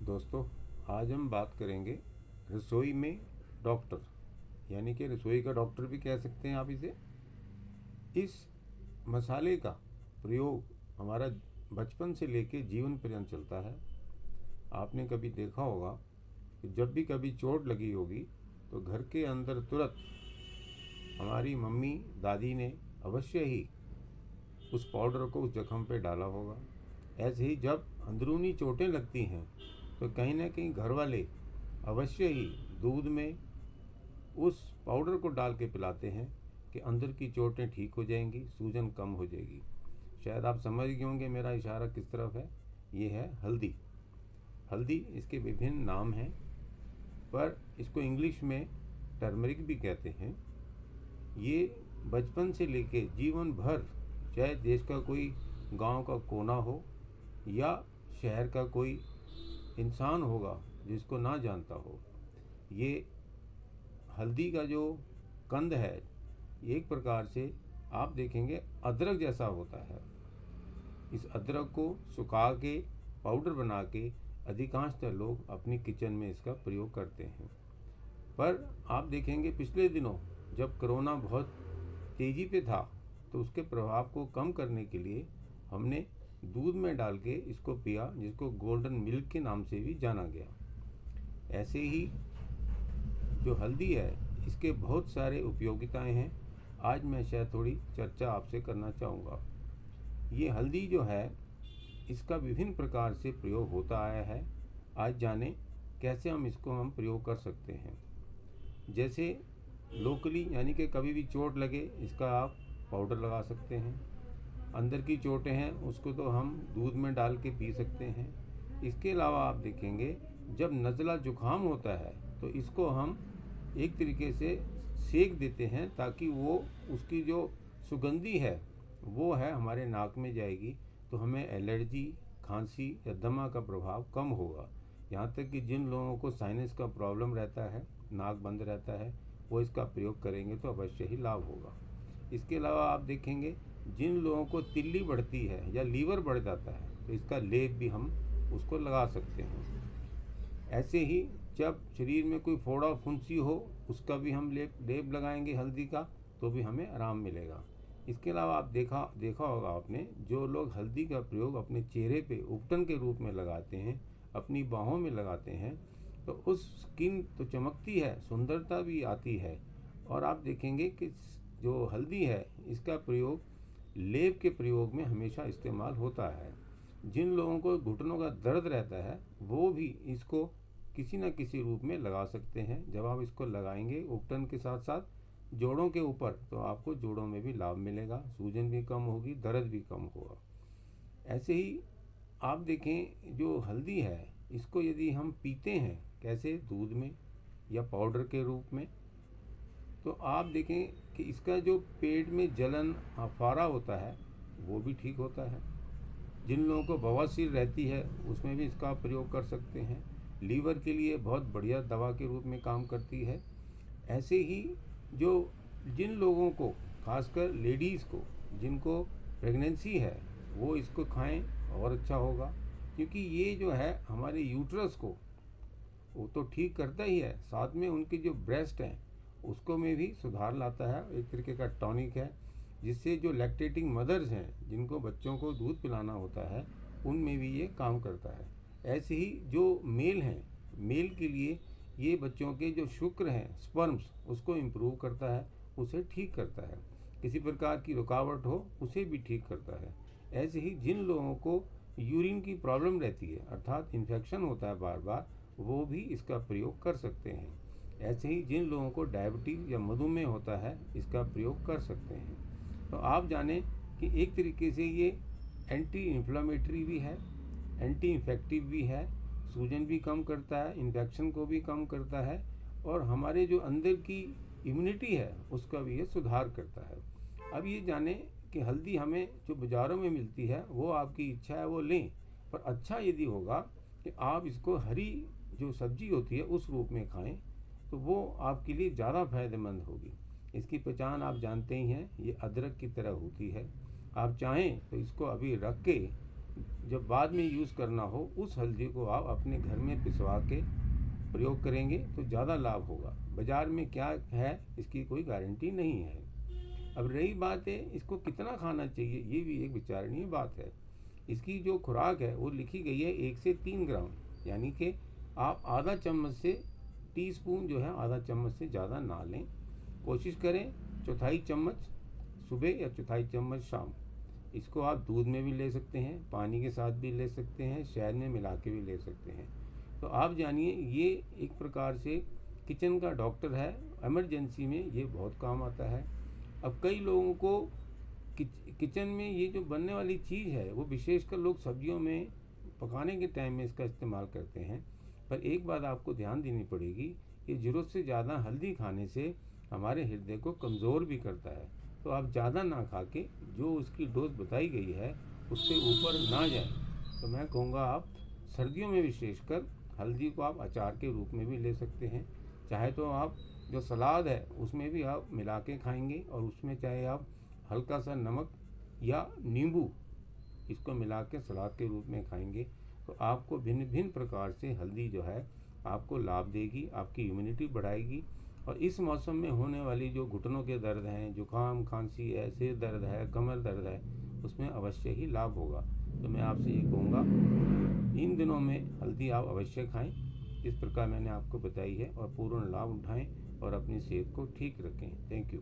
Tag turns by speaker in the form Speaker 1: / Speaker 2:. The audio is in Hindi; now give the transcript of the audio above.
Speaker 1: दोस्तों, आज हम बात करेंगे रसोई में डॉक्टर, यानी कि रसोई का डॉक्टर भी कह सकते हैं आप इसे। इस मसाले का प्रयोग हमारा बचपन से लेके जीवन पर्यंत चलता है। आपने कभी देखा होगा कि जब भी कभी चोट लगी होगी तो घर के अंदर तुरंत हमारी मम्मी दादी ने अवश्य ही उस पाउडर को उस जख्म पे डाला होगा। ऐसे ही जब अंदरूनी चोटें लगती हैं तो कहीं ना कहीं घर वाले अवश्य ही दूध में उस पाउडर को डाल के पिलाते हैं कि अंदर की चोटें ठीक हो जाएंगी, सूजन कम हो जाएगी। शायद आप समझ गए होंगे मेरा इशारा किस तरफ है। ये है हल्दी। हल्दी, इसके विभिन्न नाम हैं, पर इसको इंग्लिश में टर्मरिक भी कहते हैं। ये बचपन से लेके जीवन भर, चाहे देश का कोई गांव का कोना हो या शहर का कोई इंसान होगा जिसको ना जानता हो, ये हल्दी का जो कंद है एक प्रकार से आप देखेंगे अदरक जैसा होता है। इस अदरक को सुखा के पाउडर बना के अधिकांशतः लोग अपनी किचन में इसका प्रयोग करते हैं। पर आप देखेंगे पिछले दिनों जब कोरोना बहुत तेज़ी पे था तो उसके प्रभाव को कम करने के लिए हमने दूध में डाल के इसको पिया, जिसको गोल्डन मिल्क के नाम से भी जाना गया। ऐसे ही जो हल्दी है इसके बहुत सारे उपयोगिताएं हैं। आज मैं शायद थोड़ी चर्चा आपसे करना चाहूँगा। ये हल्दी जो है इसका विभिन्न प्रकार से प्रयोग होता आया है। आज जाने कैसे हम प्रयोग कर सकते हैं। जैसे लोकली, यानी कि कभी भी चोट लगे इसका आप पाउडर लगा सकते हैं। अंदर की चोटें हैं उसको तो हम दूध में डाल के पी सकते हैं। इसके अलावा आप देखेंगे जब नज़ला जुकाम होता है तो इसको हम एक तरीके से सेक देते हैं ताकि वो उसकी जो सुगंधी है वो है हमारे नाक में जाएगी, तो हमें एलर्जी, खांसी या दमा का प्रभाव कम होगा। यहाँ तक कि जिन लोगों को साइनस का प्रॉब्लम रहता है, नाक बंद रहता है, वो इसका प्रयोग करेंगे तो अवश्य ही लाभ होगा। इसके अलावा आप देखेंगे जिन लोगों को तिल्ली बढ़ती है या लीवर बढ़ जाता है तो इसका लेप भी हम उसको लगा सकते हैं। ऐसे ही जब शरीर में कोई फोड़ा फुंसी हो उसका भी हम लेप लगाएंगे हल्दी का, तो भी हमें आराम मिलेगा। इसके अलावा आप देखा होगा आपने, जो लोग हल्दी का प्रयोग अपने चेहरे पे उपटन के रूप में लगाते हैं, अपनी बाहों में लगाते हैं, तो उस स्किन तो चमकती है, सुंदरता भी आती है। और आप देखेंगे कि जो हल्दी है इसका प्रयोग लेप के प्रयोग में हमेशा इस्तेमाल होता है। जिन लोगों को घुटनों का दर्द रहता है वो भी इसको किसी न किसी रूप में लगा सकते हैं। जब आप इसको लगाएंगे उपटन के साथ साथ जोड़ों के ऊपर, तो आपको जोड़ों में भी लाभ मिलेगा, सूजन भी कम होगी, दर्द भी कम होगा। ऐसे ही आप देखें जो हल्दी है इसको यदि हम पीते हैं, कैसे, दूध में या पाउडर के रूप में, तो आप देखें कि इसका जो पेट में जलन अफारा होता है वो भी ठीक होता है। जिन लोगों को बवासीर रहती है उसमें भी इसका प्रयोग कर सकते हैं। लीवर के लिए बहुत बढ़िया दवा के रूप में काम करती है। ऐसे ही जो जिन लोगों को, खासकर लेडीज़ को जिनको प्रेगनेंसी है, वो इसको खाएं और अच्छा होगा, क्योंकि ये जो है हमारे यूट्रस को वो तो ठीक करता ही है, साथ में उनकी जो ब्रेस्ट हैं उसको में भी सुधार लाता है। एक तरीके का टॉनिक है जिससे जो लैक्टेटिंग मदर्स हैं जिनको बच्चों को दूध पिलाना होता है उनमें भी ये काम करता है। ऐसे ही जो मेल हैं, मेल के लिए ये बच्चों के जो शुक्र हैं, स्पर्म्स, उसको इम्प्रूव करता है, उसे ठीक करता है। किसी प्रकार की रुकावट हो उसे भी ठीक करता है। ऐसे ही जिन लोगों को यूरिन की प्रॉब्लम रहती है, अर्थात इन्फेक्शन होता है बार बार, वो भी इसका प्रयोग कर सकते हैं। ऐसे ही जिन लोगों को डायबिटीज़ या मधुमेह होता है इसका प्रयोग कर सकते हैं। तो आप जानें कि एक तरीके से ये एंटी इन्फ्लामेटरी भी है, एंटी इन्फेक्टिव भी है, सूजन भी कम करता है, इन्फेक्शन को भी कम करता है, और हमारे जो अंदर की इम्यूनिटी है उसका भी ये सुधार करता है। अब ये जानें कि हल्दी हमें जो बाज़ारों में मिलती है वो आपकी इच्छा है वो लें, पर अच्छा यदि होगा कि आप इसको हरी जो सब्जी होती है उस रूप में खाएं, तो वो आपके लिए ज़्यादा फायदेमंद होगी। इसकी पहचान आप जानते ही हैं, ये अदरक की तरह होती है। आप चाहें तो इसको अभी रख के जब बाद में यूज़ करना हो उस हल्दी को आप अपने घर में पिसवा के प्रयोग करेंगे तो ज़्यादा लाभ होगा। बाज़ार में क्या है इसकी कोई गारंटी नहीं है। अब रही बात है इसको कितना खाना चाहिए, ये भी एक विचारणीय बात है। इसकी जो खुराक है वो लिखी गई है 1 से 3 ग्राम, यानी कि आप आधा चम्मच से टीस्पून जो है आधा चम्मच से ज़्यादा ना लें। कोशिश करें चौथाई चम्मच सुबह या चौथाई चम्मच शाम। इसको आप दूध में भी ले सकते हैं, पानी के साथ भी ले सकते हैं, शहद में मिला के भी ले सकते हैं। तो आप जानिए ये एक प्रकार से किचन का डॉक्टर है, इमरजेंसी में ये बहुत काम आता है। अब कई लोगों को किचन में ये जो बनने वाली चीज़ है वो विशेषकर लोग सब्जियों में पकाने के टाइम में इसका इस्तेमाल करते हैं, पर एक बात आपको ध्यान देनी पड़ेगी कि ज़रूरत से ज़्यादा हल्दी खाने से हमारे हृदय को कमज़ोर भी करता है। तो आप ज़्यादा ना खा के जो उसकी डोज बताई गई है उससे ऊपर ना जाएं। तो मैं कहूँगा आप सर्दियों में विशेषकर हल्दी को आप अचार के रूप में भी ले सकते हैं। चाहे तो आप जो सलाद है उसमें भी आप मिला के खाएंगे, और उसमें चाहे आप हल्का सा नमक या नींबू इसको मिला के सलाद के रूप में खाएंगे, तो आपको भिन्न भिन्न प्रकार से हल्दी जो है आपको लाभ देगी, आपकी इम्यूनिटी बढ़ाएगी। और इस मौसम में होने वाली जो घुटनों के दर्द हैं, जुकाम खांसी है, सिर दर्द है, कमर दर्द है, उसमें अवश्य ही लाभ होगा। तो मैं आपसे ये कहूँगा इन दिनों में हल्दी आप अवश्य खाएं, इस प्रकार मैंने आपको बताई है, और पूर्ण लाभ उठाएं और अपनी सेहत को ठीक रखें। Thank you.